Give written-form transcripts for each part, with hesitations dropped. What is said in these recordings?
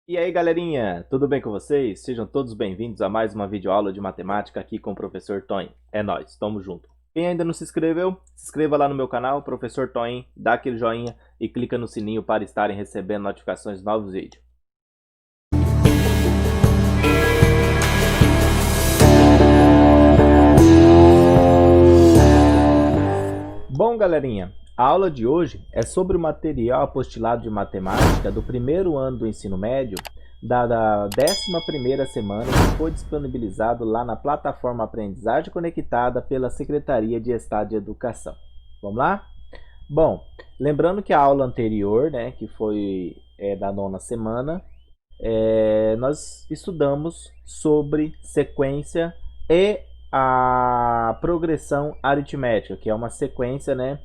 E aí, galerinha, tudo bem com vocês? Sejam todos bem-vindos a mais uma videoaula de matemática aqui com o professor Toim. É nóis, tamo junto. Quem ainda não se inscreveu, se inscreva lá no meu canal, professor Toim, dá aquele joinha e clica no sininho para estarem recebendo notificações de novos vídeos. Bom, galerinha, a aula de hoje é sobre o material apostilado de matemática do primeiro ano do ensino médio, da 11ª semana, que foi disponibilizado lá na plataforma Aprendizagem Conectada pela Secretaria de Estado de Educação. Vamos lá? Bom, lembrando que a aula anterior, né, que foi da 9ª semana, nós estudamos sobre sequência e a progressão aritmética, que é uma sequência, né,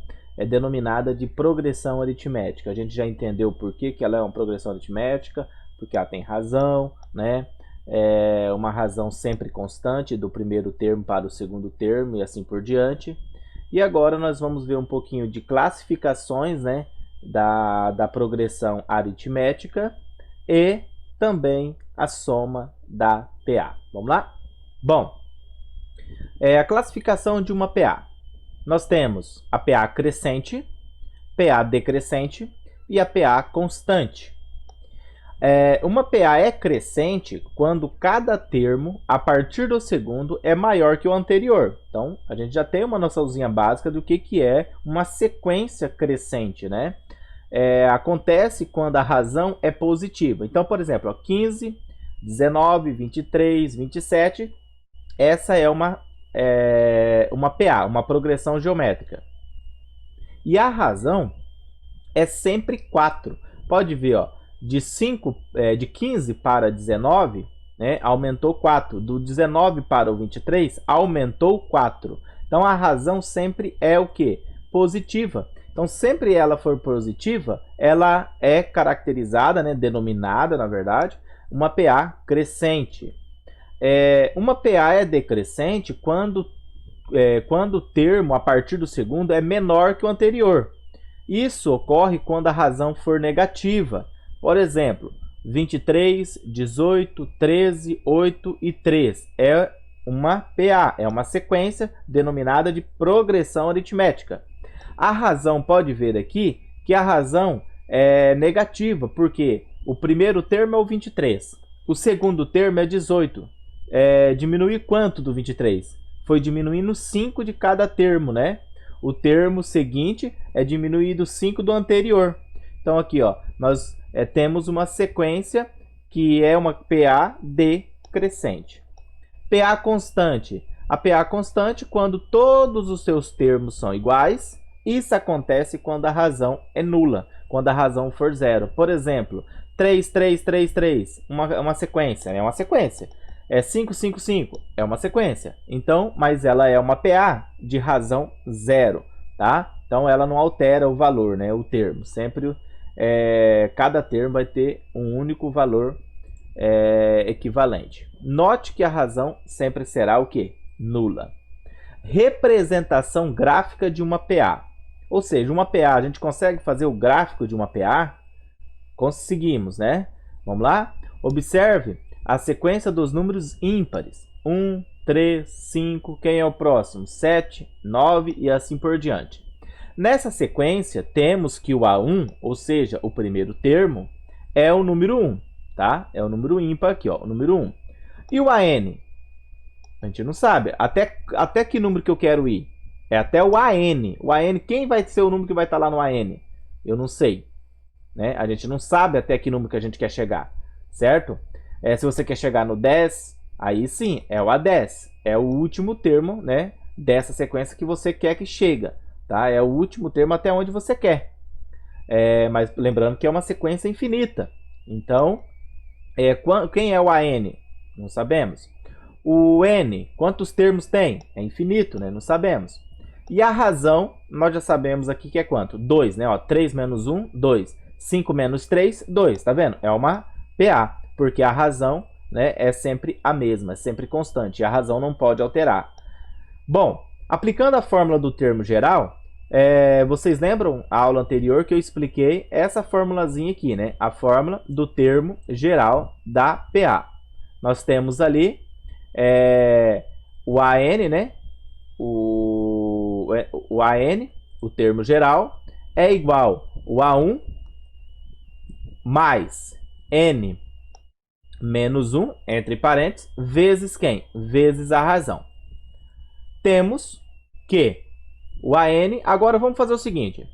denominada de progressão aritmética. A gente já entendeu por que ela é uma progressão aritmética, porque ela tem razão, né? É uma razão sempre constante do primeiro termo para o segundo termo e assim por diante. E agora nós vamos ver um pouquinho de classificações, né, da progressão aritmética e também a soma da PA. Vamos lá? Bom, a classificação de uma PA. Nós temos a PA crescente, PA decrescente e a PA constante. Uma PA é crescente quando cada termo, a partir do segundo, é maior que o anterior. Então, a gente já tem uma noçãozinha básica do que é uma sequência crescente, né? Acontece quando a razão é positiva. Então, por exemplo, 15, 19, 23, 27, essa é uma PA, uma progressão geométrica. E a razão é sempre 4. Pode ver, ó, de 15 para 19, né, aumentou 4. Do 19 para o 23, aumentou 4. Então, a razão sempre é o quê? Positiva. Então, sempre ela for positiva, ela é caracterizada, né, denominada, na verdade, uma PA crescente. Uma PA é decrescente quando o termo, a partir do segundo, é menor que o anterior. Isso ocorre quando a razão for negativa. Por exemplo, 23, 18, 13, 8 e 3 é uma PA, é uma sequência denominada de progressão aritmética. A razão, pode ver aqui, que a razão é negativa, porque o primeiro termo é o 23, o segundo termo é 18. Diminuir quanto do 23? Foi diminuindo 5 de cada termo, né? O termo seguinte é diminuído 5 do anterior. Então, aqui, ó, nós temos uma sequência que é uma PA decrescente. PA constante. A PA constante quando todos os seus termos são iguais. Isso acontece quando a razão é nula, quando a razão for zero. Por exemplo, 3, 3, 3, 3, uma sequência, é uma sequência. 5, 5, 5, é uma sequência. Então, mas ela é uma PA de razão zero, tá? Então, ela não altera o valor, né? O termo. Sempre, cada termo vai ter um único valor equivalente. Note que a razão sempre será o quê? Nula. Representação gráfica de uma PA. Ou seja, uma PA, a gente consegue fazer o gráfico de uma PA? Conseguimos, né? Vamos lá? Observe a sequência dos números ímpares. 1, 3, 5, quem é o próximo? 7, 9 e assim por diante. Nessa sequência, temos que o A1, ou seja, o primeiro termo, é o número 1, tá? É o número ímpar aqui, ó, o número 1. E o AN? A gente não sabe. Até que número que eu quero ir? É até o AN. O AN, quem vai ser o número que vai estar lá no AN? Eu não sei, né? A gente não sabe até que número que a gente quer chegar, certo? Se você quer chegar no 10, aí sim, é o A10. É o último termo, né, dessa sequência que você quer que chega, tá? É o último termo até onde você quer. Mas lembrando que é uma sequência infinita. Então, quem é o AN? Não sabemos. O N, quantos termos tem? É infinito, né? Não sabemos. E a razão, nós já sabemos aqui que é quanto? 2, né? Ó, 3 menos 1, 2. 5 menos 3, 2. Tá vendo? É uma PA, porque a razão, né, é sempre a mesma, é sempre constante. E a razão não pode alterar. Bom, aplicando a fórmula do termo geral, Vocês lembram a aula anterior que eu expliquei essa formulazinha aqui, né? A fórmula do termo geral da PA. Nós temos ali o AN, né? O AN, o termo geral, é igual ao A1 mais N menos 1, entre parênteses, vezes quem? Vezes a razão. Temos que o AN... Agora vamos fazer o seguinte.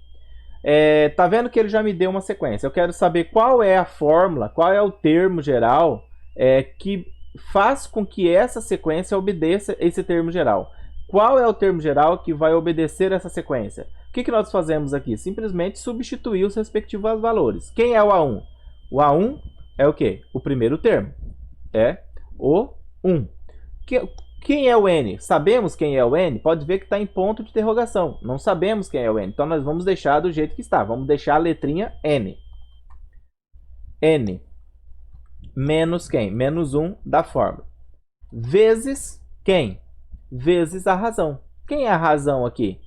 Tá vendo que ele já me deu uma sequência. Eu quero saber qual é a fórmula, qual é o termo geral que faz com que essa sequência obedeça esse termo geral. Qual é o termo geral que vai obedecer essa sequência? O que nós fazemos aqui? Simplesmente substituir os respectivos valores. Quem é o A1? O A1 é o quê? O primeiro termo. É o 1. Quem é o N? Sabemos quem é o N? Pode ver que está em ponto de interrogação. Não sabemos quem é o N. Então, nós vamos deixar do jeito que está. Vamos deixar a letrinha N. N menos quem? Menos 1 da fórmula. Vezes quem? Vezes a razão. Quem é a razão aqui?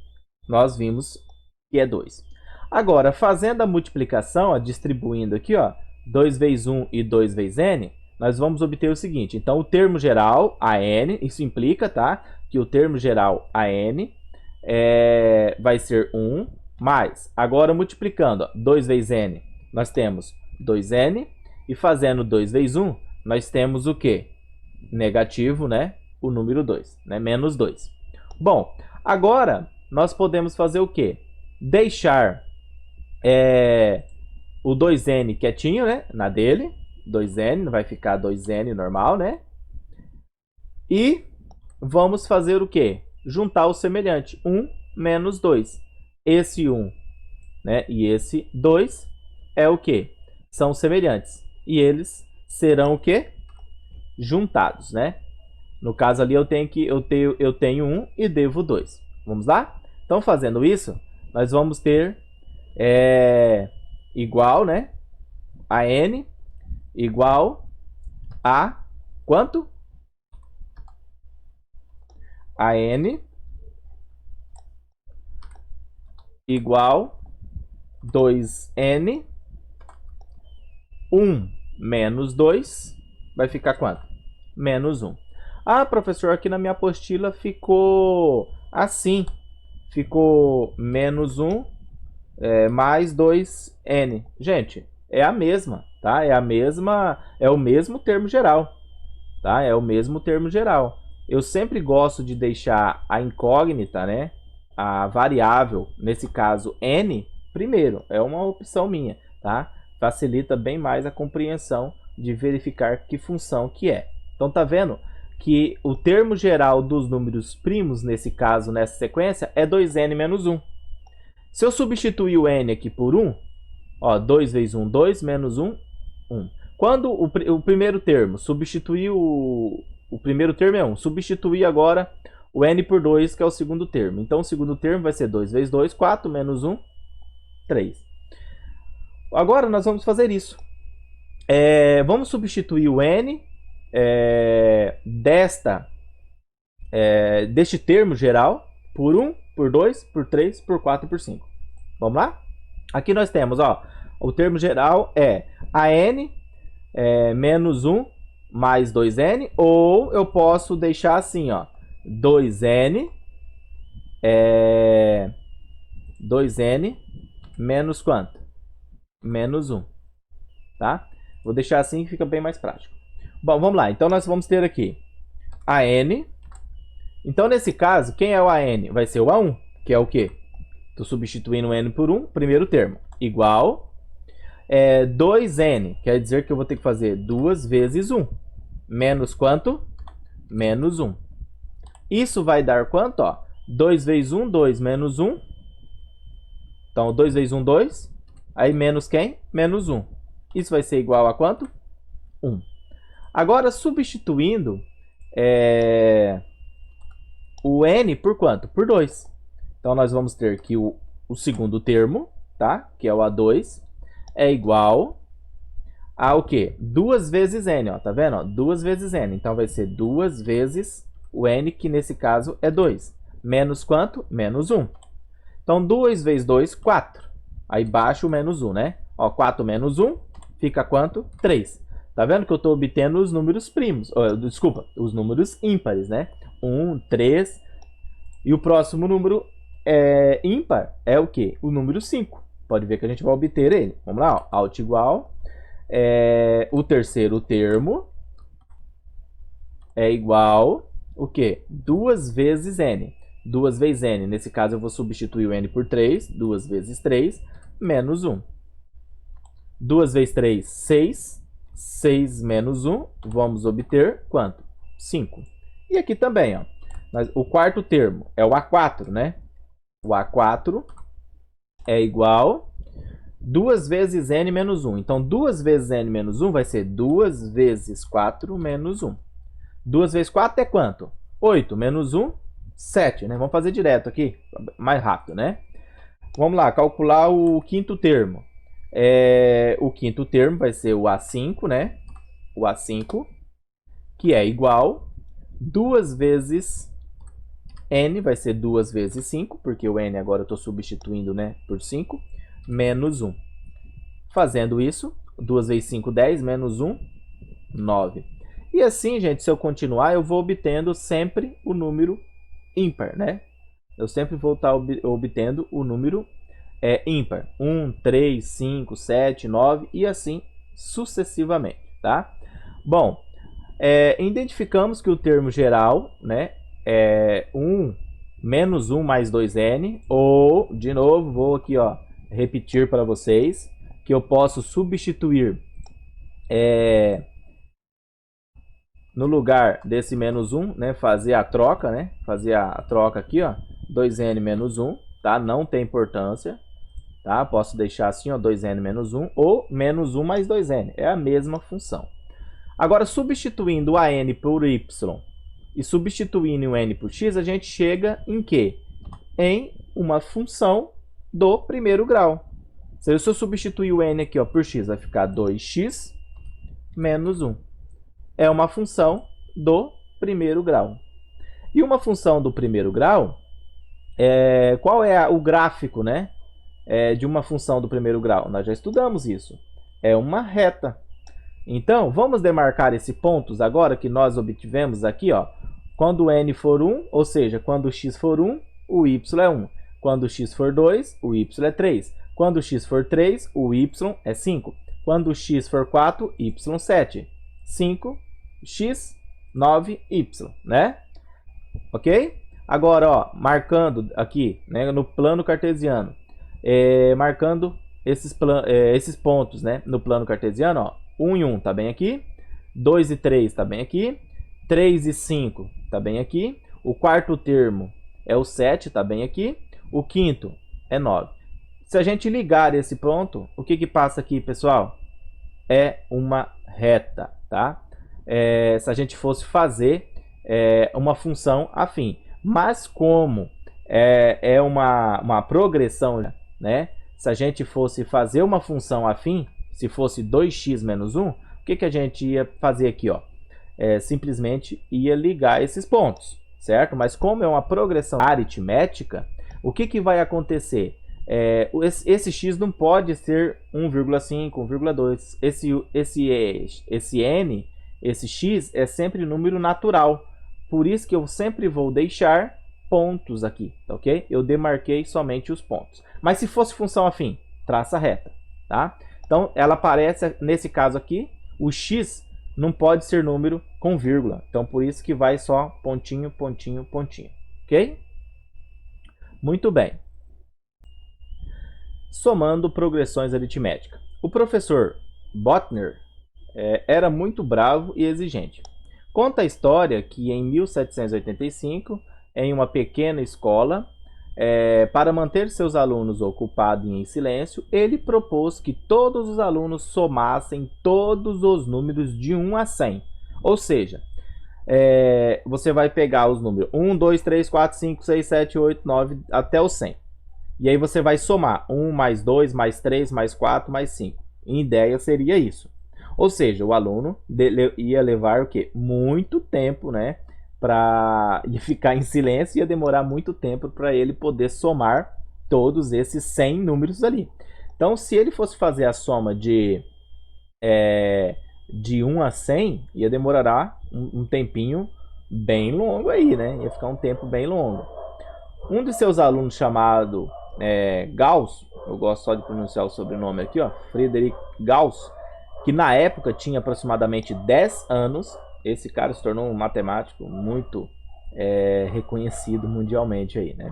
Nós vimos que é 2. Agora, fazendo a multiplicação, ó, distribuindo aqui, ó, 2 vezes 1 e 2 vezes N, nós vamos obter o seguinte. Então, o termo geral, AN, isso implica, tá? Que o termo geral, AN, vai ser 1 mais. Agora, multiplicando, ó, 2 vezes N, nós temos 2N. E fazendo 2 vezes 1, nós temos o quê? Negativo, né? O número 2, né? Menos 2. Bom, agora nós podemos fazer o quê? Deixar o 2N quietinho, né? Na dele. 2N, vai ficar 2N normal, né? E vamos fazer o quê? Juntar o semelhante. 1 menos 2. Esse 1, né? E esse 2 é o quê? São semelhantes. E eles serão o quê? Juntados, né? No caso ali eu tenho 1 e devo 2. Vamos lá? Então, fazendo isso, nós vamos ter igual, né? A N igual a quanto? A N igual 2N 1 menos 2 vai ficar quanto? Menos 1. Ah, professor, aqui na minha apostila ficou assim. Ficou menos 1 mais 2N. Gente, é a mesma, tá? É o mesmo termo geral, tá? É o mesmo termo geral. Eu sempre gosto de deixar a incógnita, né? A variável, nesse caso N, primeiro. É uma opção minha, tá? Facilita bem mais a compreensão de verificar que função que é. Então, tá vendo que o termo geral dos números primos, nesse caso, nessa sequência, é 2N menos 1. Se eu substituir o N aqui por 1, ó, 2 vezes 1, 2, menos 1, 1. Quando o primeiro termo substituir o primeiro termo é 1, substituir agora o N por 2, que é o segundo termo. Então, o segundo termo vai ser 2 vezes 2, 4, menos 1, 3. Agora nós vamos fazer isso. Vamos substituir o N deste termo geral por 1, por 2, por 3, por 4 e por 5. Vamos lá? Aqui nós temos, ó, o termo geral é AN menos 1 mais 2N, ou eu posso deixar assim, ó, 2N menos quanto? Menos 1, tá? Vou deixar assim que fica bem mais prático. Bom, vamos lá. Então, nós vamos ter aqui a N. Então, nesse caso, quem é o AN? Vai ser o A1, que é o quê? Estou substituindo o N por 1, primeiro termo, igual 2N, quer dizer que eu vou ter que fazer 2 vezes 1. Menos quanto? Menos 1. Isso vai dar quanto? Ó? 2 vezes 1, 2, menos 1. Então, 2 vezes 1, 2. Aí, menos quem? Menos 1. Isso vai ser igual a quanto? 1. Agora, substituindo o N por quanto? Por 2. Então, nós vamos ter que o segundo termo, tá? Que é o A2, é igual ao quê? 2 vezes N, ó. Tá vendo? Ó? 2 vezes N. Então, vai ser 2 vezes o N, que nesse caso é 2. Menos quanto? Menos 1. Então, 2 vezes 2, 4. Aí baixa o menos 1, né? Ó, 4 menos 1, fica quanto? 3. Tá vendo que eu estou obtendo os números primos? Desculpa, os números ímpares, né? 1, 3. E o próximo número ímpar é o quê? O número 5. Pode ver que a gente vai obter ele. Vamos lá, ó. Alt igual. O terceiro termo é igual o quê? 2 vezes n. 2 vezes n. Nesse caso, eu vou substituir o n por 3. 2 vezes 3, menos 1. 2 vezes 3, 6. 6 menos 1, vamos obter quanto? 5. E aqui também, ó. O quarto termo é o A4, né? O A4 é igual 2 vezes n menos 1. Então, 2 vezes n menos 1 vai ser 2 vezes 4 menos 1. 2 vezes 4 é quanto? 8 menos 1, 7, né? Vamos fazer direto aqui, mais rápido, né? Vamos lá, calcular o quinto termo. O quinto termo vai ser o A5, né? O A5, que é igual 2 vezes n, vai ser 2 vezes 5, porque o n agora eu estou substituindo, né, por 5, menos 1. Fazendo isso, 2 vezes 5, 10, menos 1, 9. E assim, gente, se eu continuar, eu vou obtendo sempre o número ímpar, né? Eu sempre vou estar obtendo o número ímpar. 1, 3, 5, 7, 9 e assim sucessivamente, tá? Bom, identificamos que o termo geral, né, é 1 menos 1 mais 2n, ou, de novo, vou aqui, ó, repetir para vocês, que eu posso substituir no lugar desse menos 1, né, fazer a troca, né, fazer a troca aqui, ó, 2n menos 1, tá? Não tem importância, tá? Posso deixar assim, ó, 2n menos 1, ou menos 1 mais 2n, é a mesma função. Agora, substituindo a n por y e substituindo o n por x, a gente chega em quê? Em uma função do primeiro grau. Se eu substituir o n aqui, ó, por x, vai ficar 2x menos 1. É uma função do primeiro grau. E uma função do primeiro grau, qual é o gráfico, né, de uma função do primeiro grau? Nós já estudamos isso. É uma reta. Então, vamos demarcar esses pontos agora que nós obtivemos aqui, ó. Quando n for 1, ou seja, quando x for 1, o y é 1. Quando x for 2, o y é 3. Quando x for 3, o y é 5. Quando x for 4, y 7. 5, x, 9, y, né? Ok? Agora, ó, marcando aqui, né, no plano cartesiano, marcando esses pontos, né, no plano cartesiano, ó, 1 e 1 está bem aqui, 2 e 3 está bem aqui, 3 e 5 está bem aqui, o quarto termo é o 7, está bem aqui, o quinto é 9. Se a gente ligar esse ponto, o que passa aqui, pessoal? É uma reta, tá? Se a gente fosse fazer uma função afim. Mas como é uma progressão, né? Se a gente fosse fazer uma função afim, se fosse 2x menos 1, o que a gente ia fazer aqui, ó? Simplesmente ia ligar esses pontos, certo? Mas como é uma progressão aritmética, o que vai acontecer? Esse x não pode ser 1,5, 1,2. Esse n, esse x, é sempre número natural. Por isso que eu sempre vou deixar pontos aqui, tá ok? Eu demarquei somente os pontos. Mas se fosse função afim, traça reta, tá? Então, ela aparece, nesse caso aqui, o x não pode ser número com vírgula. Então, por isso que vai só pontinho, pontinho, pontinho, ok? Muito bem. Somando progressões aritméticas. O professor Botner era muito bravo e exigente. Conta a história que em 1785, em uma pequena escola, para manter seus alunos ocupados e em silêncio, ele propôs que todos os alunos somassem todos os números de 1 a 100. Ou seja, você vai pegar os números 1, 2, 3, 4, 5, 6, 7, 8, 9, até o 100. E aí você vai somar 1 mais 2, mais 3, mais 4, mais 5. Em ideia seria isso. Ou seja, o aluno ia levar o quê? Muito tempo, né? Ia ficar em silêncio, ia demorar muito tempo para ele poder somar todos esses 100 números ali. Então, se ele fosse fazer a soma de 1 a 100, ia demorar um tempinho bem longo aí, né? Ia ficar um tempo bem longo. Um de seus alunos chamado Gauss, eu gosto só de pronunciar o sobrenome aqui, ó, Friedrich Gauss, que na época tinha aproximadamente 10 anos, esse cara se tornou um matemático muito reconhecido mundialmente aí, né?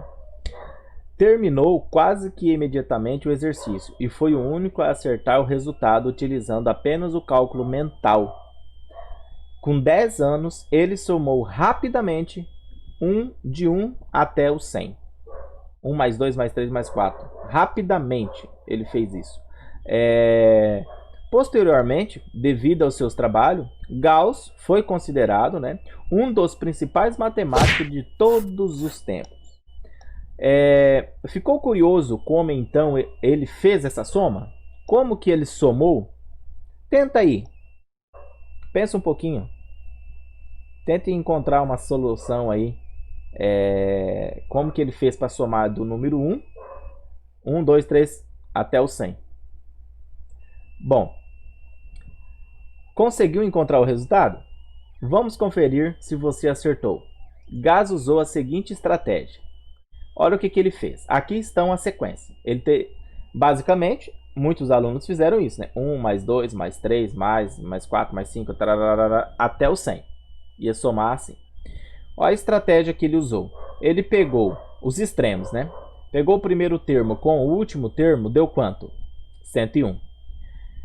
Terminou quase que imediatamente o exercício e foi o único a acertar o resultado utilizando apenas o cálculo mental. Com 10 anos, ele somou rapidamente de 1 até o 100. 1 mais 2 mais 3 mais 4. Rapidamente ele fez isso. Posteriormente, devido aos seus trabalhos, Gauss foi considerado, né, um dos principais matemáticos de todos os tempos. Ficou curioso como então ele fez essa soma? Como que ele somou? Tenta aí. Pensa um pouquinho. Tente encontrar uma solução aí. Como que ele fez para somar do número 1, 2, 3 até o 100. Bom, conseguiu encontrar o resultado? Vamos conferir se você acertou. Gauss usou a seguinte estratégia. Olha o que ele fez. Aqui estão a sequência. Basicamente, muitos alunos fizeram isso, né? 1 mais 2 mais 3 mais 4 mais 5 até o 100. Ia somar assim. Olha a estratégia que ele usou. Ele pegou os extremos, né? Pegou o primeiro termo com o último termo, deu quanto? 101.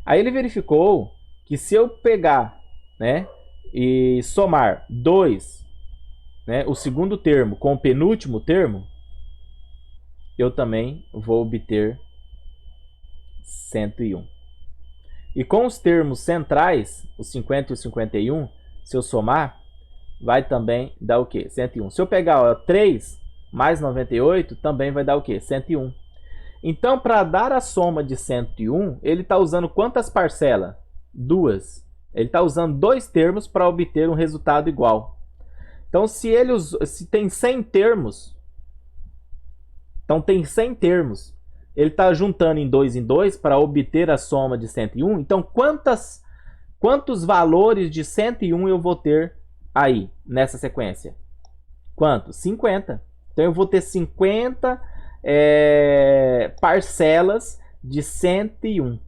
Aí ele verificou que se eu pegar, né, e somar 2, né, o segundo termo com o penúltimo termo, eu também vou obter 101. E com os termos centrais, os 50 e o 51, se eu somar, vai também dar o quê? 101. Se eu pegar 3 mais 98, também vai dar o quê? 101. Então, para dar a soma de 101, ele está usando quantas parcelas? 2. Ele está usando 2 termos para obter um resultado igual. Então, se tem 100 termos, ele está juntando em 2 para obter a soma de 101. Então, quantos valores de 101 eu vou ter aí, nessa sequência? Quantos? 50. Então, eu vou ter 50 parcelas de 101.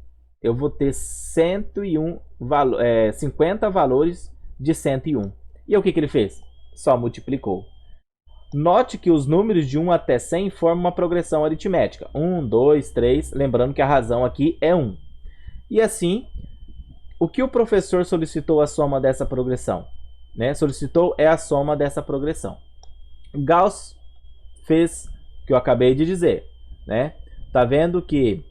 Eu vou ter 50 valores de 101. E o que ele fez? Só multiplicou. Note que os números de 1 até 100 formam uma progressão aritmética. 1, 2, 3, lembrando que a razão aqui é 1. E assim, o que o professor solicitou a soma dessa progressão? Né? Solicitou a soma dessa progressão. Gauss fez o que eu acabei de dizer. Né? Tá vendo que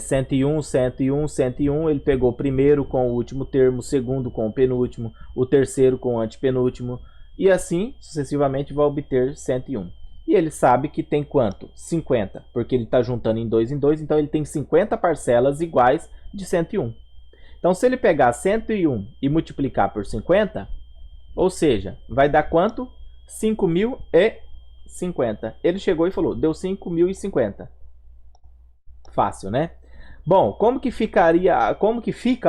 101, 101, 101, ele pegou o primeiro com o último termo, o segundo com o penúltimo, o terceiro com o antepenúltimo, e assim, sucessivamente, vai obter 101. E ele sabe que tem quanto? 50, porque ele está juntando em 2, então ele tem 50 parcelas iguais de 101. Então, se ele pegar 101 e multiplicar por 50, ou seja, vai dar quanto? 5.050. Ele chegou e falou, deu 5.050. Fácil, né? Bom, como que fica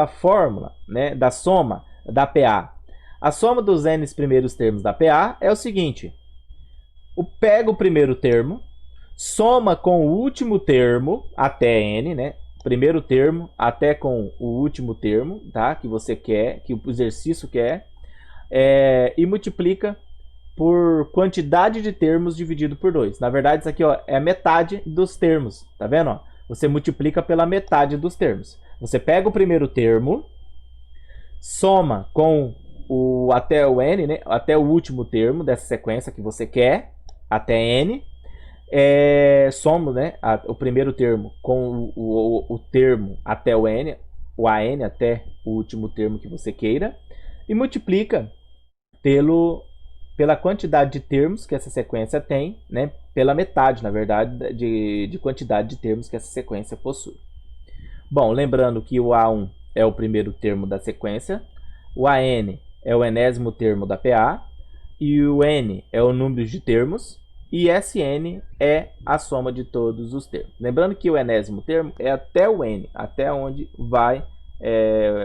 a fórmula, né, da soma da PA? A soma dos n primeiros termos da PA é o seguinte. Pega o primeiro termo, soma com o último termo até n, né? Primeiro termo até com o último termo, tá? Que você quer, que o exercício quer, e multiplica por quantidade de termos dividido por 2. Na verdade, isso aqui, ó, é a metade dos termos, tá vendo? Ó? Você multiplica pela metade dos termos. Você pega o primeiro termo, soma com até o n, né? Até o último termo dessa sequência que você quer, até n, soma, né, o primeiro termo com o termo até o n, o an até o último termo que você queira, e multiplica pela quantidade de termos que essa sequência tem, né, pela metade, na verdade, de quantidade de termos que essa sequência possui. Bom, lembrando que o A1 é o primeiro termo da sequência, o AN é o enésimo termo da PA, e o N é o número de termos, E Sn é a soma de todos os termos. Lembrando que o enésimo termo é até o n, até onde vai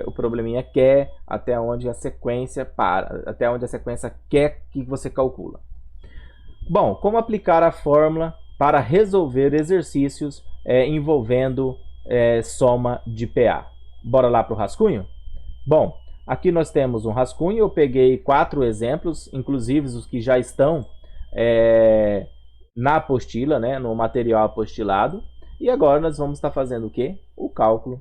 o probleminha quer, até onde a sequência para, até onde a sequência quer que você calcula. Bom, como aplicar a fórmula para resolver exercícios envolvendo soma de PA? Bora lá para o rascunho? Bom, aqui nós temos um rascunho, eu peguei 4 exemplos, inclusive os que já estão na apostila, né, no material apostilado, e agora nós vamos estar fazendo o quê? O cálculo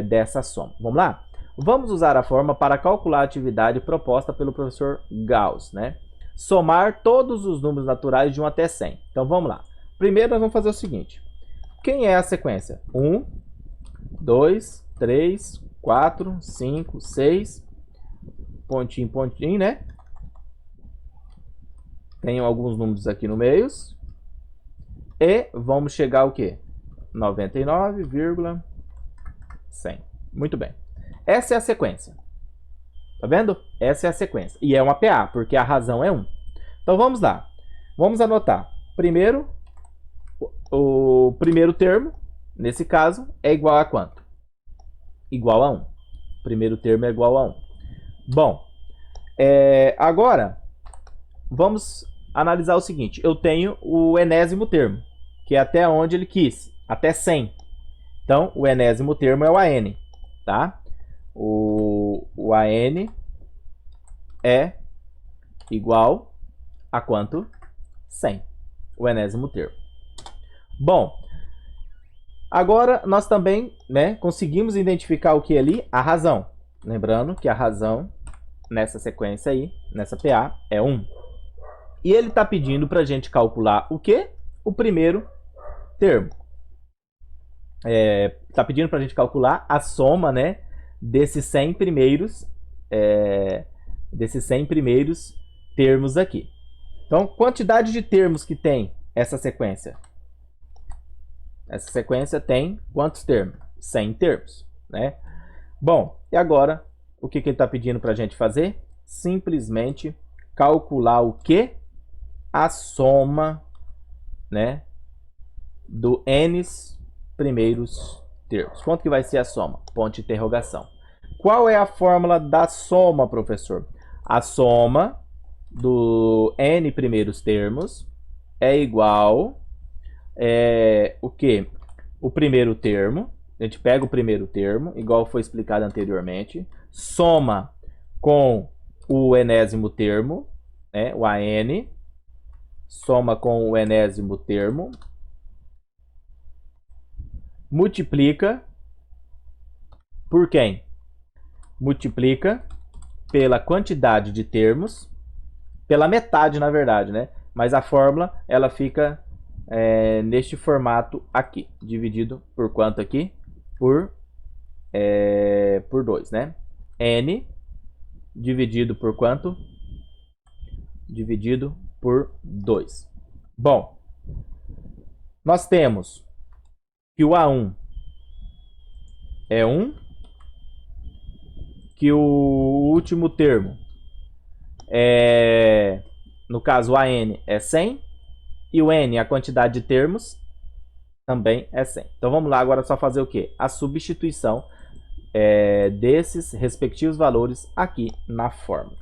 dessa soma. Vamos lá? Vamos usar a fórmula para calcular a atividade proposta pelo professor Gauss, né? Somar todos os números naturais de 1 até 100. Então vamos lá. Primeiro nós vamos fazer o seguinte. Quem é a sequência? 1, 2, 3, 4, 5, 6. Pontinho, pontinho, né? Tem alguns números aqui no meio. E vamos chegar ao quê? 99,100. Muito bem. Essa é a sequência. Tá vendo? Essa é a sequência. E é uma PA, porque a razão é 1. Então vamos lá. Vamos anotar. Primeiro, o primeiro termo, nesse caso, é igual a quanto? Igual a 1. O primeiro termo é igual a 1. Bom, agora, vamos analisar o seguinte. Eu tenho o enésimo termo, que é até onde ele quis, até 100. Então, o enésimo termo é o AN, tá? O AN é igual a quanto? 100. O enésimo termo. Bom, agora nós também, né, conseguimos identificar o que ali? A razão. Lembrando que a razão nessa sequência aí, nessa PA, é 1. E ele está pedindo para a gente calcular o quê? O primeiro termo. Está pedindo para a gente calcular a soma, né, desses 100 primeiros termos aqui. Então, quantidade de termos que tem essa sequência? Essa sequência tem quantos termos? 100 termos, né? Bom, e agora, o que ele está pedindo para a gente fazer? Simplesmente calcular o quê? A soma, né, do n primeiros termos. Quanto que vai ser a soma? Ponto de interrogação. Qual é a fórmula da soma, professor? A soma do n primeiros termos é igual o quê? O primeiro termo. A gente pega o primeiro termo, igual foi explicado anteriormente, soma com o enésimo termo, né, o AN, soma com o enésimo termo, multiplica por quem? Multiplica pela quantidade de termos, pela metade, na verdade, né? Mas a fórmula, ela fica neste formato aqui, dividido por quanto aqui? Por 2, né? N dividido por quanto? Dividido por 2. Bom, nós temos que o A1 é 1, que o último termo no caso o AN é 100, e o N, a quantidade de termos, também é 100. Então vamos lá agora só fazer o quê? A substituição desses respectivos valores aqui na fórmula.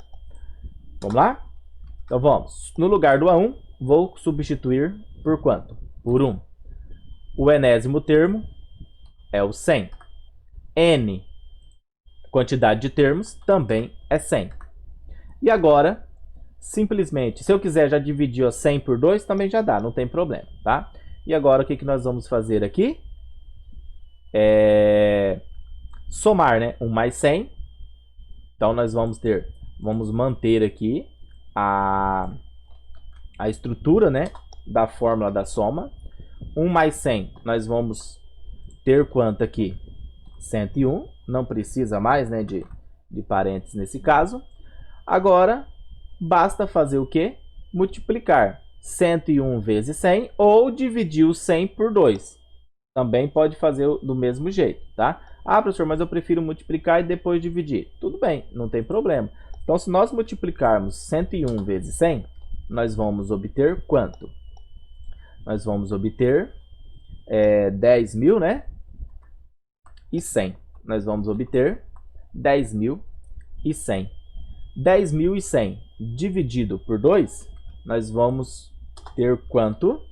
Vamos lá? Então vamos. No lugar do A1, vou substituir por quanto? Por 1. O enésimo termo é o 100. N, quantidade de termos, também é 100. E agora, simplesmente, se eu quiser já dividir 100 por 2, também já dá, não tem problema, tá? E agora o que nós vamos fazer aqui? Somar, né? 1 mais 100. Então nós vamos manter aqui a estrutura, né, da fórmula da soma. 1 mais 100, nós vamos ter quanto aqui? 101. Não precisa mais, né, de parênteses nesse caso. Agora, basta fazer o quê? Multiplicar 101 vezes 100 ou dividir o 100 por 2. Também pode fazer do mesmo jeito, tá? Ah, professor, mas eu prefiro multiplicar e depois dividir. Tudo bem, não tem problema. Então, se nós multiplicarmos 101 vezes 100, nós vamos obter quanto? Nós vamos obter 10.000, né? E 100. Nós vamos obter 10.100. 10.100 dividido por 2, nós vamos ter quanto?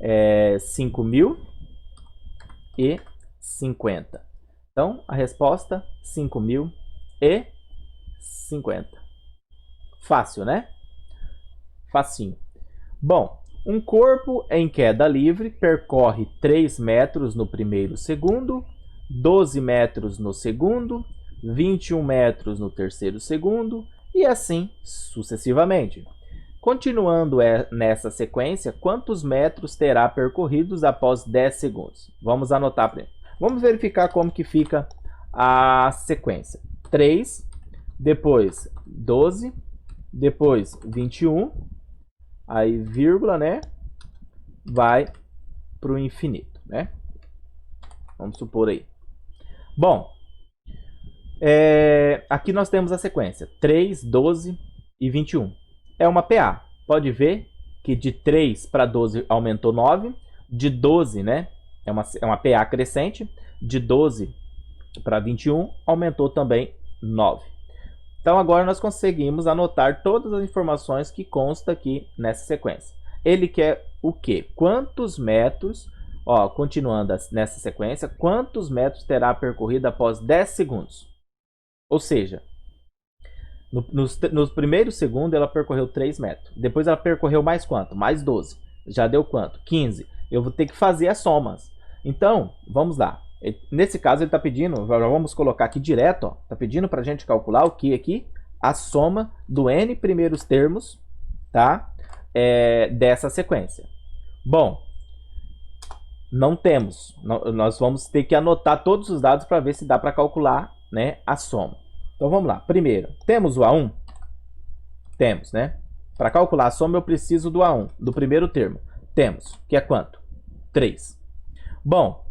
5.050. Então, a resposta, 5.050. Fácil, né? Facinho. Bom, um corpo em queda livre percorre 3 metros no primeiro segundo, 12 metros no segundo, 21 metros no terceiro segundo e assim sucessivamente. Continuando nessa sequência, quantos metros terá percorridos após 10 segundos? Vamos anotar primeiro. Vamos verificar como que fica a sequência. 3, depois 12, depois 21, aí vírgula, né? Vai para o infinito, né? Vamos supor aí. Bom, aqui nós temos a sequência 3, 12 e 21. É uma PA. Pode ver que de 3 para 12 aumentou 9. De 12, né? É uma PA crescente. De 12 para 21 aumentou também 9. Então agora nós conseguimos anotar todas as informações que constam aqui nessa sequência. Ele quer o quê? Quantos metros, continuando nessa sequência, quantos metros terá percorrido após 10 segundos? Ou seja, no primeiro segundo ela percorreu 3 metros. Depois ela percorreu mais quanto? Mais 12. Já deu quanto? 15. Eu vou ter que fazer as somas. Então, vamos lá. Nesse caso ele está pedindo, vamos colocar aqui direto, está pedindo para a gente calcular o que aqui? A soma do n primeiros termos, tá? Dessa sequência. Bom, não temos. Nós vamos ter que anotar todos os dados para ver se dá para calcular, né, a soma. Então vamos lá. Primeiro, temos o A1? Temos, né? Para calcular a soma eu preciso do A1, do primeiro termo. Temos, que é quanto? 3. Bom,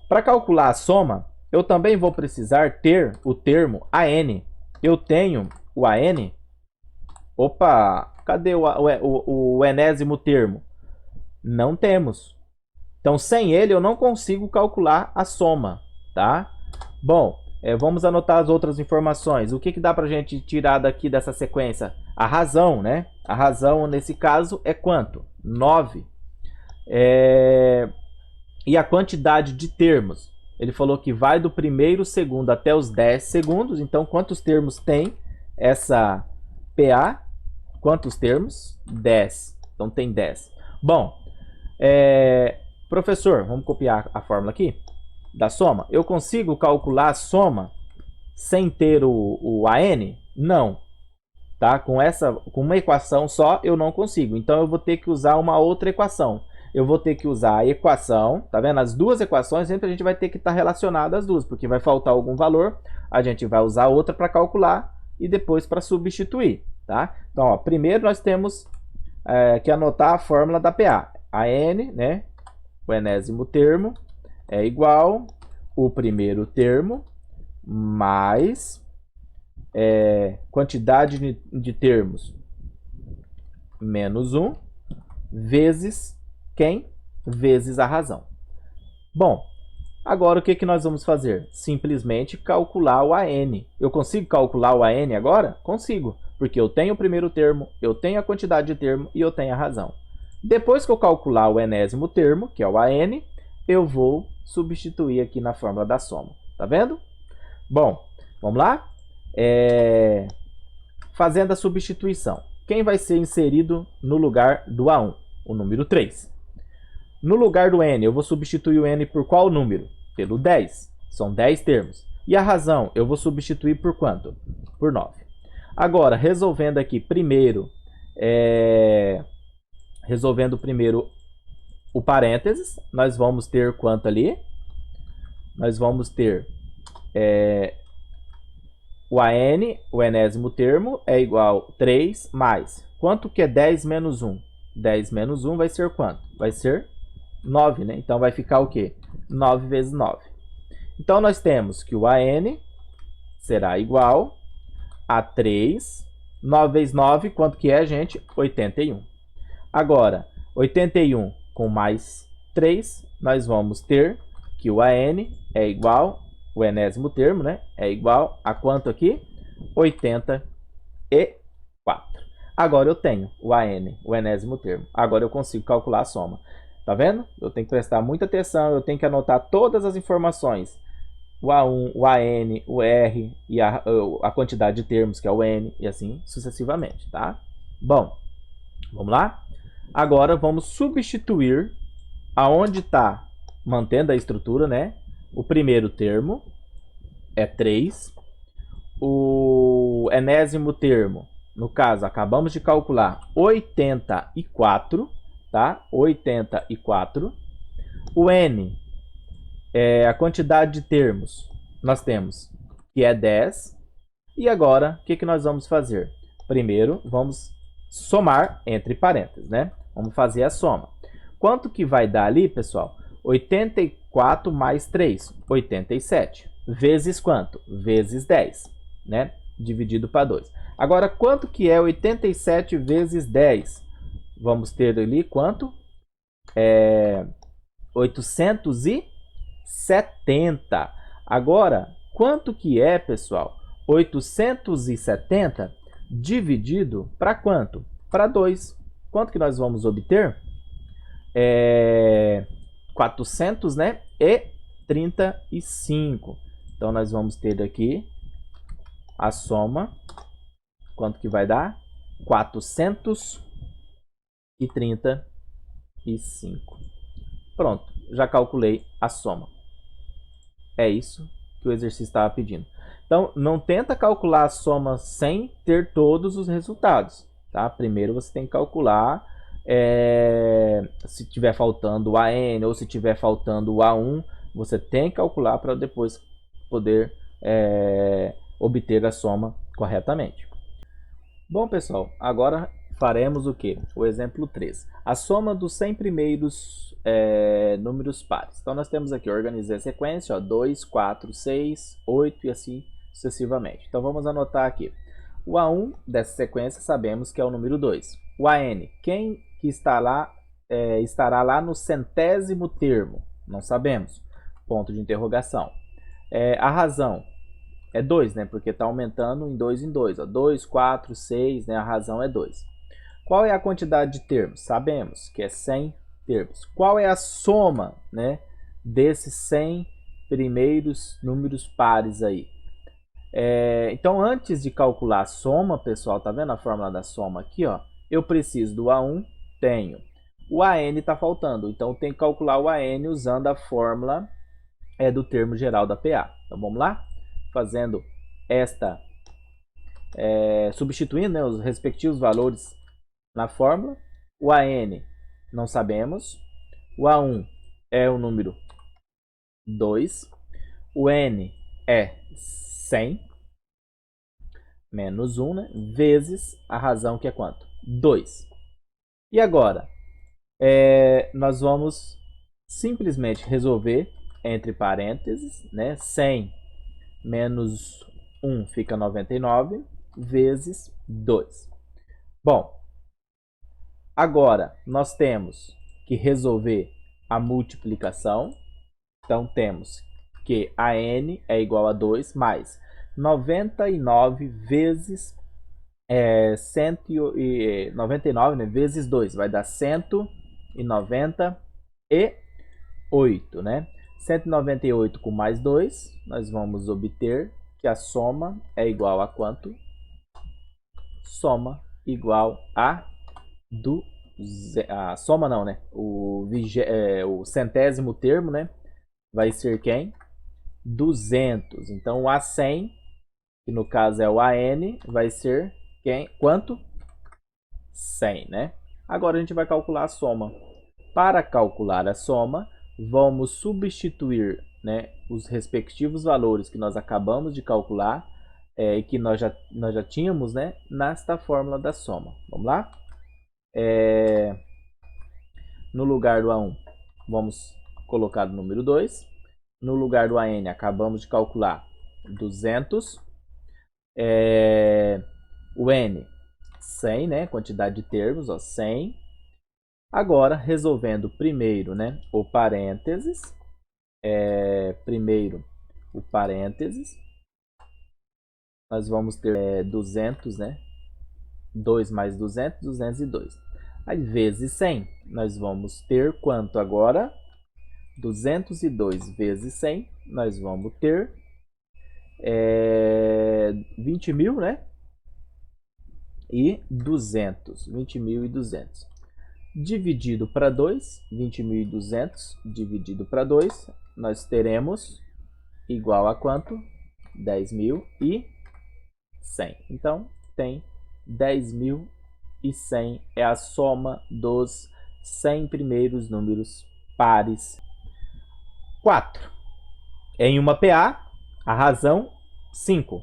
para calcular a soma, eu também vou precisar ter o termo AN. Eu tenho o AN. Opa, cadê o enésimo termo? Não temos. Então, sem ele, eu não consigo calcular a soma, tá? Bom, vamos anotar as outras informações. O que dá para a gente tirar daqui dessa sequência? A razão, né? A razão, nesse caso, é quanto? 9. E a quantidade de termos? Ele falou que vai do primeiro segundo até os 10 segundos. Então, quantos termos tem essa PA? Quantos termos? 10. Então, tem 10. Bom, professor, vamos copiar a fórmula aqui da soma. Eu consigo calcular a soma sem ter o AN? Não. Tá? Com uma equação só, eu não consigo. Então, eu vou ter que usar uma outra equação. Eu vou ter que usar a equação, tá vendo? As duas equações, sempre a gente vai ter que estar relacionada as duas, porque vai faltar algum valor, a gente vai usar outra para calcular e depois para substituir, tá? Então, primeiro nós temos que anotar a fórmula da PA. AN, né? O enésimo termo é igual o primeiro termo mais quantidade de termos menos 1 vezes quem? Vezes a razão. Bom, agora o que nós vamos fazer? Simplesmente calcular o AN. Eu consigo calcular o AN agora? Consigo, porque eu tenho o primeiro termo, eu tenho a quantidade de termo e eu tenho a razão. Depois que eu calcular o enésimo termo, que é o AN, eu vou substituir aqui na fórmula da soma. Tá vendo? Bom, vamos lá? Fazendo a substituição. Quem vai ser inserido no lugar do A1? O número 3. No lugar do N, eu vou substituir o N por qual número? Pelo 10. São 10 termos. E a razão, eu vou substituir por quanto? Por 9. Agora, resolvendo primeiro o parênteses, nós vamos ter quanto ali? Nós vamos ter o AN, o enésimo termo, é igual a 3 mais. Quanto que é 10 menos 1? 10 menos 1 vai ser quanto? Vai ser 9, né? Então, vai ficar o quê? 9 vezes 9. Então, nós temos que o AN será igual a 3 9 vezes 9, quanto que é, gente? 81. Agora, 81 com mais 3, nós vamos ter que o AN é igual, o enésimo termo, né? É igual a quanto aqui? 84. Agora eu tenho o AN, o enésimo termo. Agora eu consigo calcular a soma. Tá vendo? Eu tenho que prestar muita atenção, eu tenho que anotar todas as informações. O A1, o AN, o R e a quantidade de termos, que é o N, e assim sucessivamente, tá? Bom, vamos lá? Agora vamos substituir aonde está, mantendo a estrutura, né? O primeiro termo é 3. O enésimo termo, no caso, acabamos de calcular 84, tá? 84. O N é a quantidade de termos, nós temos que é 10. E agora, o que nós vamos fazer? Primeiro, vamos somar entre parênteses, né? Vamos fazer a soma. Quanto que vai dar ali, pessoal? 84 mais 3, 87. Vezes quanto? Vezes 10, né? Dividido para 2. Agora, quanto que é 87 vezes 10? Vamos ter ali quanto? 870. Agora, quanto que é, pessoal? 870 dividido para quanto? Para 2. Quanto que nós vamos obter? 400, né? E 35. Então, nós vamos ter aqui a soma. Quanto que vai dar? 435. Pronto, já calculei a soma. É isso que o exercício estava pedindo. Então, não tenta calcular a soma sem ter todos os resultados, tá? Primeiro você tem que calcular se tiver faltando o AN ou se tiver faltando o A1, você tem que calcular para depois poder obter a soma corretamente. Bom, pessoal, agora faremos o quê? O exemplo 3. A soma dos 100 primeiros números pares. Então, nós temos aqui, organizei a sequência, ó, 2, 4, 6, 8 e assim sucessivamente. Então, vamos anotar aqui. O A1 dessa sequência sabemos que é o número 2. O AN, quem que está lá, estará lá no centésimo termo? Não sabemos. Ponto de interrogação. A razão é 2, né? Porque está aumentando em 2 em 2. 2, 4, 6, né? A razão é 2. Qual é a quantidade de termos? Sabemos que é 100 termos. Qual é a soma, né, desses 100 primeiros números pares aí? Então, antes de calcular a soma, pessoal, tá vendo a fórmula da soma aqui, ó? Eu preciso do A1, tenho. O AN está faltando, então eu tenho que calcular o AN usando a fórmula do termo geral da PA. Então, vamos lá? Fazendo esta, substituindo, né, os respectivos valores na fórmula. O AN não sabemos. O A1 é o número 2. O N é 100 menos 1, né, vezes a razão que é quanto? 2. E agora, nós vamos simplesmente resolver entre parênteses, né, 100 menos 1 fica 99 vezes 2. Bom, agora nós temos que resolver a multiplicação. Então, temos que a n é igual a 2 mais 99 vezes 99, né, vezes 2. Vai dar 198, né? 198 com mais 2, nós vamos obter que a soma é igual a quanto? Soma igual a a soma não, né? O centésimo termo, né? Vai ser quem? 200. Então, o A100, que no caso é o AN, vai ser quem? Quanto? 100, né? Agora a gente vai calcular a soma. Para calcular a soma, vamos substituir, né, os respectivos valores que nós acabamos de calcular e que nós já tínhamos, né, nesta fórmula da soma. Vamos lá? No lugar do A1, vamos colocar o número 2. No lugar do AN, acabamos de calcular 200. O N 100, né? Quantidade de termos, ó, 100. Agora, resolvendo primeiro, né, o parênteses. Primeiro o parênteses. Nós vamos ter 200, né? 2 mais 200, 202. Aí, vezes 100, nós vamos ter quanto agora? 202 vezes 100, nós vamos ter 20 mil, né? E 200. 20.200. Dividido para 2, 20.200 dividido para 2, nós teremos igual a quanto? 10.100. Então, tem 10.100 é a soma dos 100 primeiros números pares. 4. Em uma PA, a razão 5,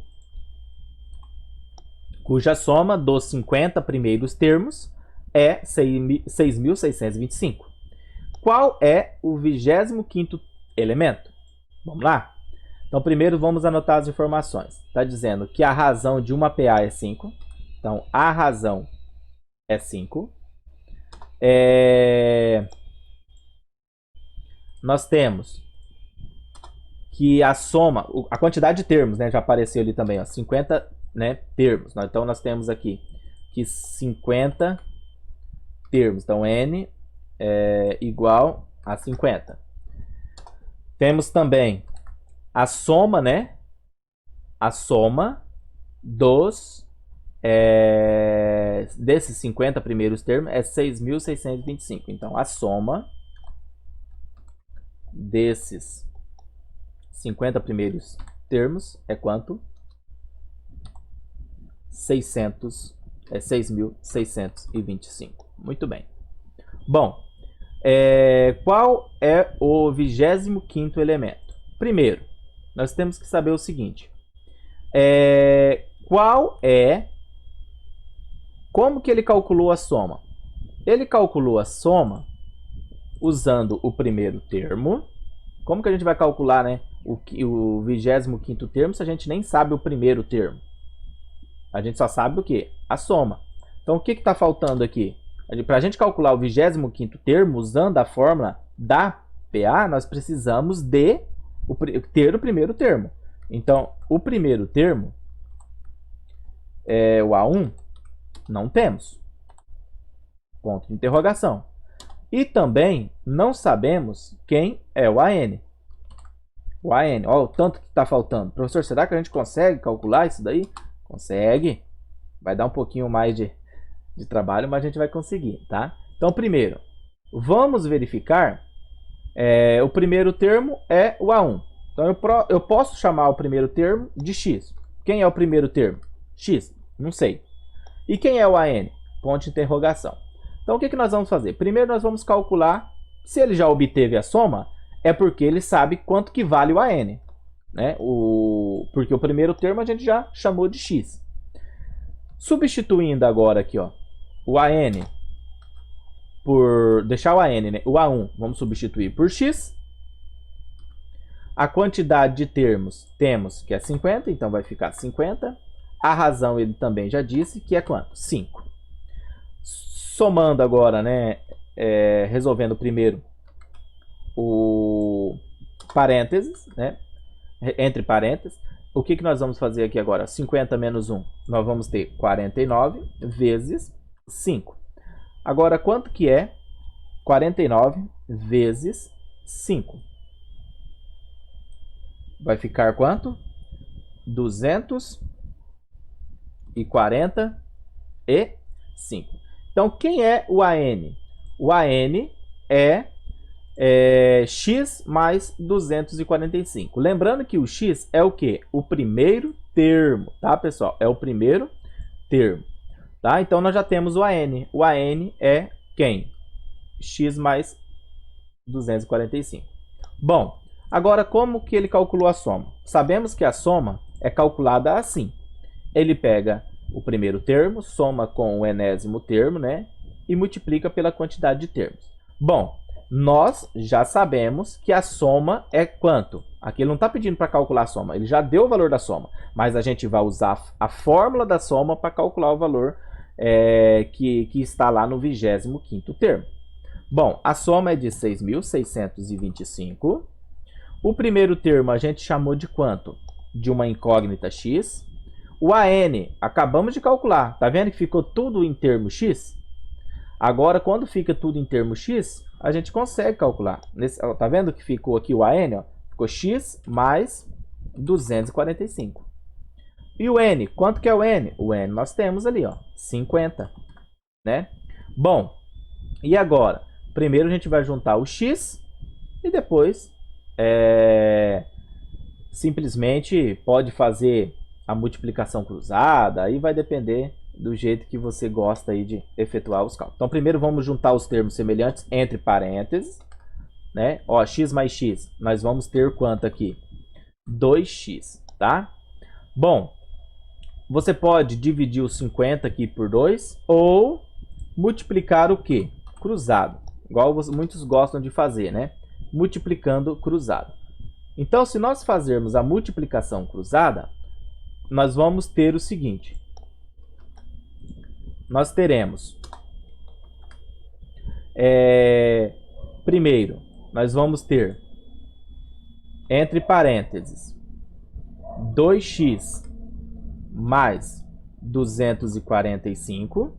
cuja soma dos 50 primeiros termos é 6.625. Qual é o 25º elemento? Vamos lá? Então, primeiro vamos anotar as informações. Está dizendo que a razão de uma PA é 5. Então, a razão é 5. Nós temos que a soma, a quantidade de termos, né, já apareceu ali também, ó, 50, né, termos. Então, nós temos aqui que 50 termos. Então, N é igual a 50. Temos também a soma, né? A soma dos desses 50 primeiros termos é 6.625. Então, a soma desses 50 primeiros termos é quanto? 6.625. Muito bem. Bom, qual é o 25º elemento? Primeiro, nós temos que saber o seguinte. Como que ele calculou a soma? Ele calculou a soma usando o primeiro termo. Como que a gente vai calcular, né, o 25º termo se a gente nem sabe o primeiro termo? A gente só sabe o quê? A soma. Então, o que está faltando aqui? Para a gente calcular o 25º termo, usando a fórmula da PA, nós precisamos ter o primeiro termo. Então, o primeiro termo, o A1, não temos. Ponto de interrogação. E também não sabemos quem é o AN. O AN, olha o tanto que está faltando. Professor, será que a gente consegue calcular isso daí? Consegue. Vai dar um pouquinho mais de trabalho, mas a gente vai conseguir, tá? Então, primeiro, vamos verificar. O primeiro termo é o A1. Então, eu posso chamar o primeiro termo de X. Quem é o primeiro termo? X. Não sei. E quem é o AN? Ponto de interrogação. Então, o que nós vamos fazer? Primeiro, nós vamos calcular. Se ele já obteve a soma, é porque ele sabe quanto que vale o AN. Né? Porque o primeiro termo a gente já chamou de X. Substituindo agora aqui, ó, o AN por... Deixar o AN, né? O A1 vamos substituir por X. A quantidade de termos temos que é 50, então vai ficar 50. A razão ele também já disse que é quanto? 5. Somando agora, né, resolvendo primeiro o parênteses, né, entre parênteses, o que nós vamos fazer aqui agora? 50 menos 1, nós vamos ter 49 vezes 5. Agora, quanto que é 49 vezes 5? Vai ficar quanto? 245. Então, quem é o AN? O AN é X mais 245. Lembrando que o X é o quê? O primeiro termo, tá, pessoal? É o primeiro termo, tá? Então, nós já temos o AN. O AN é quem? X mais 245. Bom, agora, como que ele calculou a soma? Sabemos que a soma é calculada assim. Ele pega o primeiro termo, soma com o enésimo termo, né? E multiplica pela quantidade de termos. Bom, nós já sabemos que a soma é quanto? Aqui ele não está pedindo para calcular a soma, ele já deu o valor da soma. Mas a gente vai usar a fórmula da soma para calcular o valor que está lá no 25º termo. Bom, a soma é de 6.625. O primeiro termo a gente chamou de quanto? De uma incógnita x. O AN, acabamos de calcular. Tá vendo que ficou tudo em termo x? Agora, quando fica tudo em termo x, a gente consegue calcular. Tá vendo que ficou aqui o AN? Ó? Ficou x mais 245. E o N, quanto que é o N? O N nós temos ali, ó, 50, né? Bom, e agora? Primeiro a gente vai juntar o x e depois simplesmente pode fazer a multiplicação cruzada, aí vai depender do jeito que você gosta aí de efetuar os cálculos. Então primeiro vamos juntar os termos semelhantes entre parênteses, né? Ó, x mais x, nós vamos ter quanto aqui? 2x, tá? Bom, você pode dividir o 50 aqui por 2 ou multiplicar o quê? Cruzado, igual muitos gostam de fazer, né? Multiplicando cruzado. Então, se nós fazermos a multiplicação cruzada, nós vamos ter o seguinte. Nós teremos, primeiro, nós vamos ter, entre parênteses, 2x mais 245.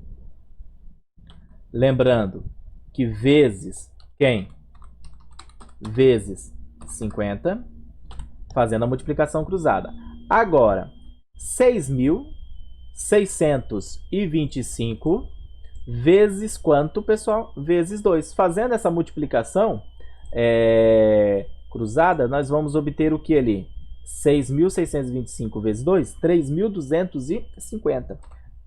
Lembrando que vezes quem? Vezes 50, fazendo a multiplicação cruzada. Agora, 6.625 vezes quanto, pessoal? Vezes 2. Fazendo essa multiplicação cruzada, nós vamos obter o que ali? 6.625 vezes 2, 3.250.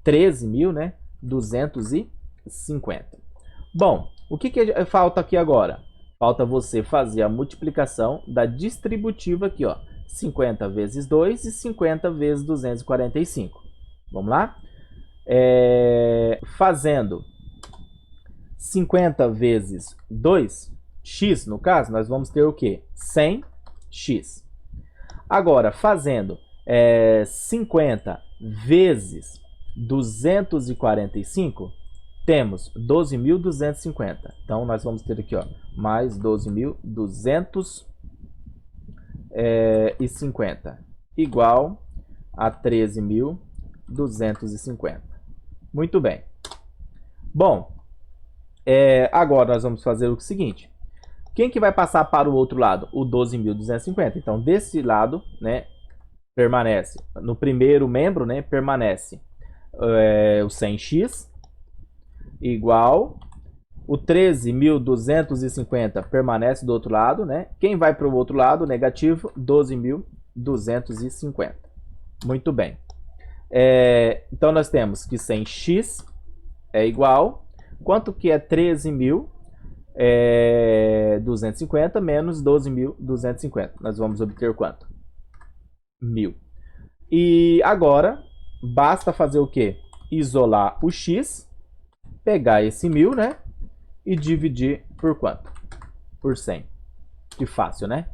13.000, né? 250. Bom, o que falta aqui agora? Falta você fazer a multiplicação da distributiva aqui, ó. 50 vezes 2 e 50 vezes 245. Vamos lá? Fazendo 50 vezes 2, x no caso, nós vamos ter o quê? 100x. Agora, fazendo 50 vezes 245, temos 12.250. Então, nós vamos ter aqui, ó, mais 12.250 igual a 13.250. Muito bem. Bom, agora nós vamos fazer o seguinte. Quem que vai passar para o outro lado? O 12.250. Então, desse lado, né, permanece. No primeiro membro, né, permanece o 100x igual o 13.250 permanece do outro lado, né? Quem vai para o outro lado, negativo, 12.250. Muito bem. Então, nós temos que 100x é igual... Quanto que é 13.250 menos 12.250? Nós vamos obter quanto? 1.000. E agora, basta fazer o quê? Isolar o x, pegar esse 1.000, né? E dividir por quanto? Por 100. Que fácil, né?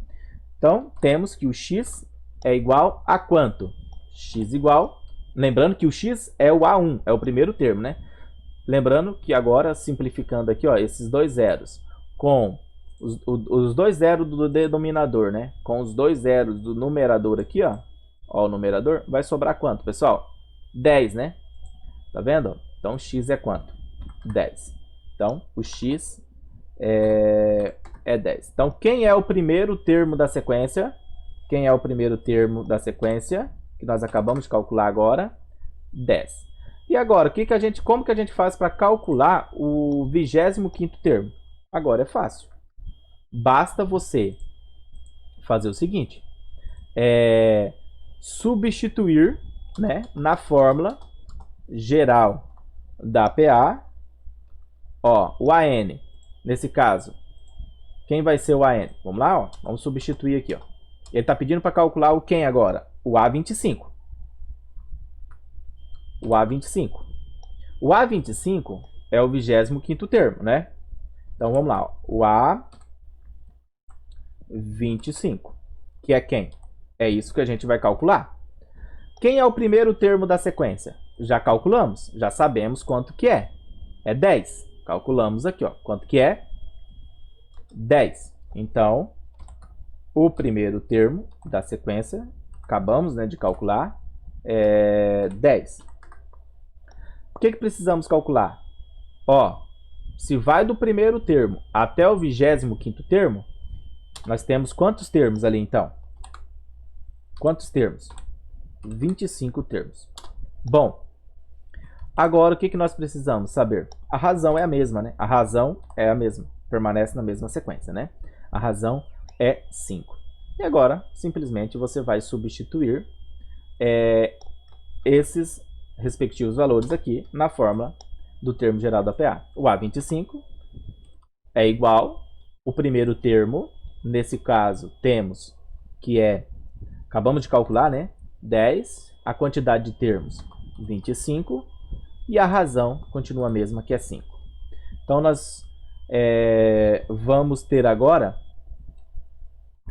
Então, temos que o x é igual a quanto? X igual... Lembrando que o x é o A1, é o primeiro termo, né? Lembrando que agora, simplificando aqui, ó, esses dois zeros com os dois zeros do denominador, né? Com os dois zeros do numerador aqui, ó. Ó, o numerador, vai sobrar quanto, pessoal? 10, né? Tá vendo? Então, x é quanto? 10. Então, o x é 10. Então, quem é o primeiro termo da sequência? Quem é o primeiro termo da sequência? Que nós acabamos de calcular agora? 10. E agora, como que a gente faz para calcular o 25º termo? Agora é fácil. Basta você fazer o seguinte. Substituir, né, na fórmula geral da PA. Ó, o AN, nesse caso, quem vai ser o AN? Vamos lá, ó, vamos substituir aqui. Ó. Ele está pedindo para calcular o quem agora? O A25. O A25. O A25 é o 25º termo, né? Então, vamos lá. Ó. O A25, que é quem? É isso que a gente vai calcular. Quem é o primeiro termo da sequência? já calculamos, já sabemos quanto que é. É 10. Calculamos aqui, ó, quanto que é? 10. Então, o primeiro termo da sequência, acabamos, né, de calcular, é 10. O que precisamos calcular? Ó, se vai do primeiro termo até o 25º termo, nós temos quantos termos ali, então? Quantos termos? 25 termos. Bom, agora o que nós precisamos saber? A razão é a mesma, né? A razão é a mesma, permanece na mesma sequência, né? A razão é 5. E agora, simplesmente, você vai substituir esses respectivos valores aqui na fórmula do termo geral da PA. O A25 é igual, o primeiro termo, nesse caso, temos que acabamos de calcular, né? 10, a quantidade de termos, 25, e a razão continua a mesma, que é 5. Então, nós vamos ter agora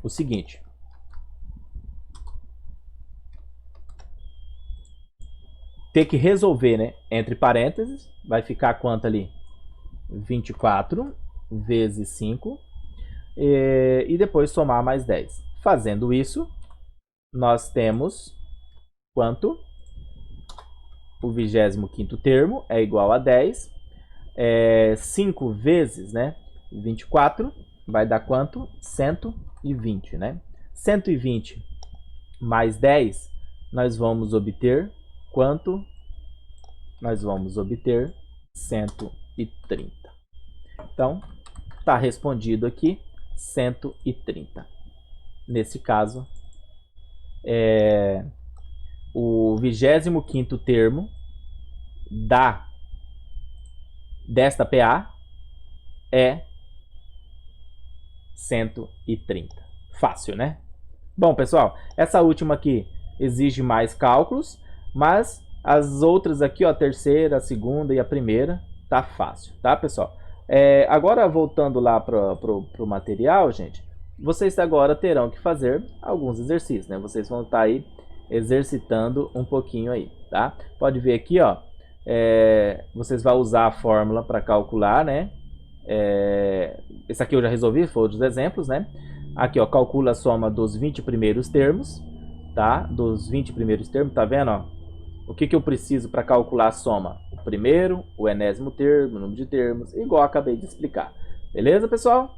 o seguinte. Ter que resolver, né? Entre parênteses, vai ficar quanto ali? 24 vezes 5. E depois somar mais 10. Fazendo isso, nós temos quanto? O 25º termo é igual a 10. 5 vezes, né, 24 vai dar quanto? 120, né? 120 mais 10, nós vamos obter quanto? Nós vamos obter 130. Então, está respondido aqui 130. Nesse caso, o 25º termo desta PA é 130. Fácil, né? Bom, pessoal, essa última aqui exige mais cálculos, mas as outras aqui, ó, a terceira, a segunda e a primeira, tá fácil, tá, pessoal? Agora, voltando lá pro material, gente, vocês agora terão que fazer alguns exercícios, né? Vocês vão estar aí exercitando um pouquinho aí, tá? Pode ver aqui, ó, vocês vão usar a fórmula para calcular, né? Esse aqui eu já resolvi, foi outros exemplos, né? Aqui, ó, calcula a soma dos 20 primeiros termos, tá? Dos 20 primeiros termos, tá vendo, ó? O que eu preciso para calcular a soma? O primeiro, o enésimo termo, o número de termos, igual eu acabei de explicar. Beleza, pessoal?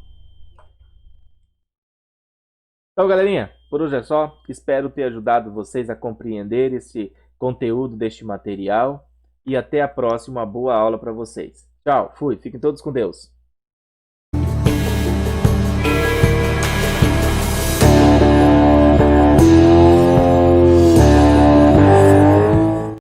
Então, galerinha, por hoje é só. Espero ter ajudado vocês a compreender esse conteúdo deste material. E até a próxima. Boa aula para vocês. Tchau, fui. Fiquem todos com Deus.